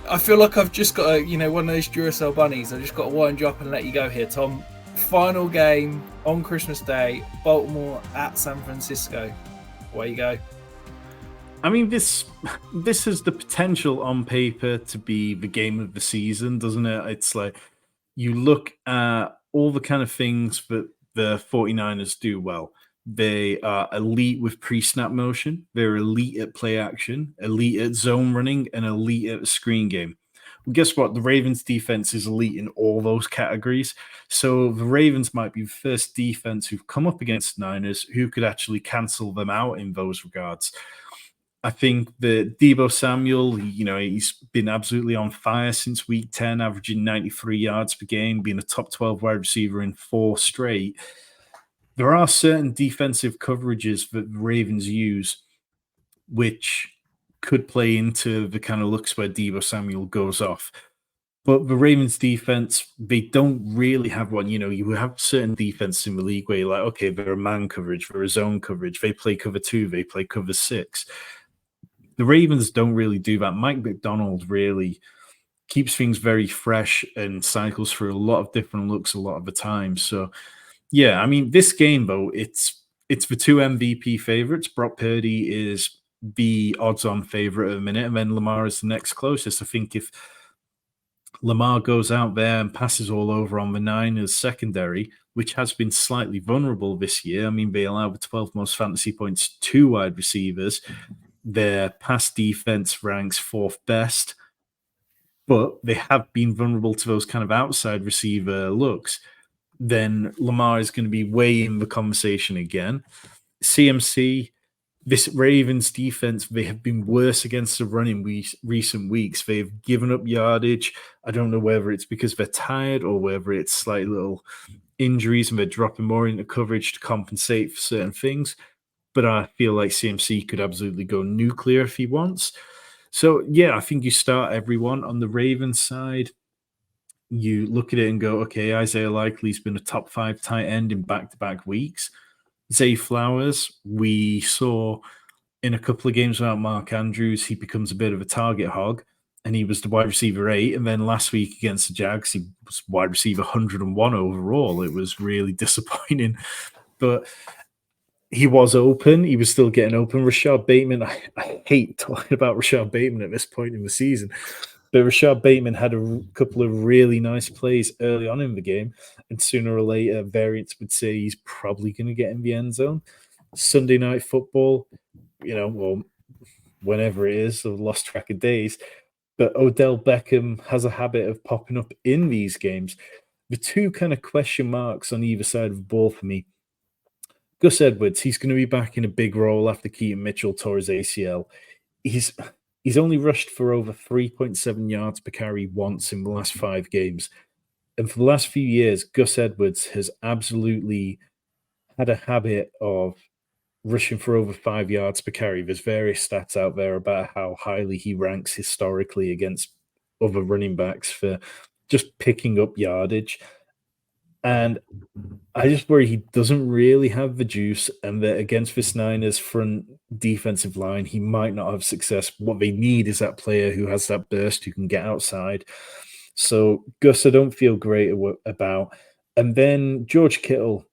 I feel like I've just got one of those Duracell bunnies. I've just got to wind you up and let you go here, Tom. Final game on Christmas Day, Baltimore at San Francisco. Away you go. I mean, this has the potential on paper to be the game of the season, doesn't it? It's like you look at all the kind of things that the 49ers do well. They are elite with pre-snap motion. They're elite at play action, elite at zone running, and elite at the screen game. Well, guess what? The Ravens defense is elite in all those categories. So the Ravens might be the first defense who've come up against Niners who could actually cancel them out in those regards. I think that Deebo Samuel, he's been absolutely on fire since week 10, averaging 93 yards per game, being a top 12 wide receiver in 4 straight. There are certain defensive coverages that the Ravens use, which could play into the kind of looks where Deebo Samuel goes off. But the Ravens defense, they don't really have one. You have certain defense in the league where you're like, okay, they're a man coverage, they're a zone coverage, they play cover 2, they play cover 6. The Ravens don't really do that. Mike McDonald really keeps things very fresh and cycles through a lot of different looks a lot of the time. So, yeah, I mean, this game, though, it's the 2 MVP favorites. Brock Purdy is the odds-on favorite at the minute, and then Lamar is the next closest. I think if Lamar goes out there and passes all over on the Niners secondary, which has been slightly vulnerable this year. I mean, they allow the 12th most fantasy points to wide receivers. Their pass defense ranks 4th best, but they have been vulnerable to those kind of outside receiver looks. Then Lamar is going to be way in the conversation again. CMC, this Ravens defense, they have been worse against the run in recent weeks. They've given up yardage. I don't know whether it's because they're tired or whether it's slight little injuries and they're dropping more into coverage to compensate for certain things. But I feel like CMC could absolutely go nuclear if he wants. So, yeah, I think you start everyone on the Ravens side. You look at it and go, okay, Isaiah Likely's been a top 5 tight end in back-to-back weeks. Zay Flowers, we saw in a couple of games without Mark Andrews, he becomes a bit of a target hog, and he was the wide receiver 8. And then last week against the Jags, he was wide receiver 101 overall. It was really disappointing. But he was open. He was still getting open. Rashad Bateman, I hate talking about Rashad Bateman at this point in the season, but Rashad Bateman had a couple of really nice plays early on in the game, and sooner or later, variants would say he's probably going to get in the end zone. Sunday Night Football, well, whenever it is, I've lost track of days, but Odell Beckham has a habit of popping up in these games. The 2 kind of question marks on either side of the ball for me. Gus Edwards, he's going to be back in a big role after Keaton Mitchell tore his ACL. He's only rushed for over 3.7 yards per carry once in the last 5 games. And for the last few years, Gus Edwards has absolutely had a habit of rushing for over 5 yards per carry. There's various stats out there about how highly he ranks historically against other running backs for just picking up yardage. And I just worry he doesn't really have the juice, and that against this Niners front defensive line, he might not have success. What they need is that player who has that burst, who can get outside. So Gus, I don't feel great about. And then George Kittle,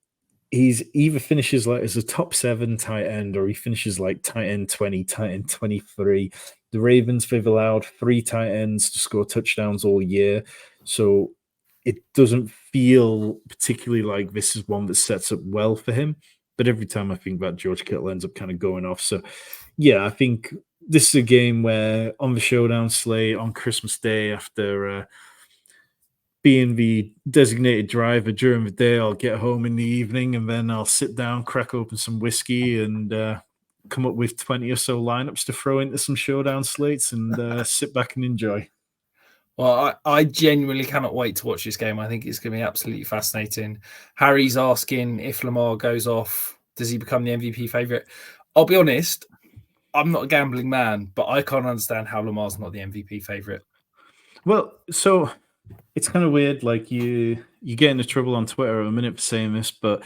he's either finishes like as a top 7 tight end, or he finishes like tight end 20, tight end 23. The Ravens, they've allowed 3 tight ends to score touchdowns all year. So it doesn't feel particularly like this is one that sets up well for him. But every time I think about George Kittle ends up kind of going off. So, yeah, I think this is a game where on the showdown slate on Christmas Day, after being the designated driver during the day, I'll get home in the evening and then I'll sit down, crack open some whiskey, and come up with 20 or so lineups to throw into some showdown slates and sit back and enjoy. Well, I genuinely cannot wait to watch this game. I think it's going to be absolutely fascinating. Harry's asking if Lamar goes off, does he become the MVP favorite? I'll be honest, I'm not a gambling man, but I can't understand how Lamar's not the MVP favorite. Well, so it's kind of weird. Like you get into trouble on Twitter a minute for saying this, but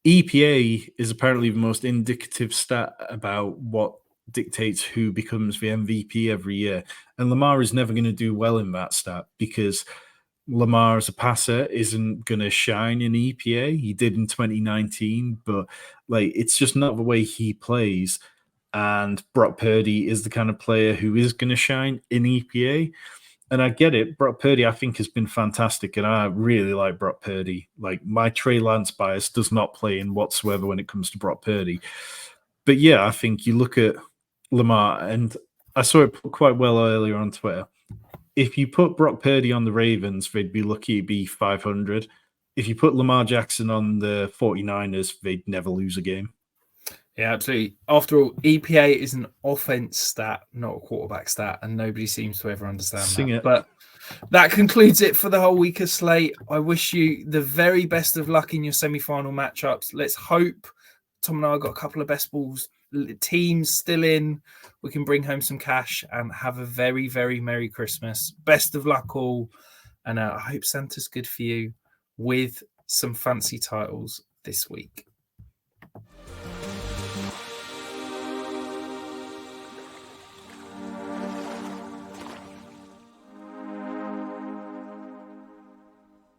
EPA is apparently the most indicative stat about what dictates who becomes the MVP every year. And Lamar is never going to do well in that stat because Lamar as a passer isn't going to shine in EPA. He did in 2019, but like it's just not the way he plays. And Brock Purdy is the kind of player who is going to shine in EPA. And I get it. Brock Purdy, I think, has been fantastic, and I really like Brock Purdy. Like, my Trey Lance bias does not play in whatsoever when it comes to Brock Purdy. But yeah, I think you look at Lamar, and I saw it put quite well earlier on Twitter. If you put Brock Purdy on the Ravens, they'd be lucky to be 500. If you put Lamar Jackson on the 49ers, they'd never lose a game. Yeah, absolutely. After all, EPA is an offense stat, not a quarterback stat, and nobody seems to ever understand that. But that concludes it for the whole week of Slate. I wish you the very best of luck in your semi-final matchups. Let's hope Tom and I got a couple of best balls teams still in. We can bring home some cash and have a very, very Merry Christmas. Best of luck all. And I hope Santa's good for you with some fancy titles this week.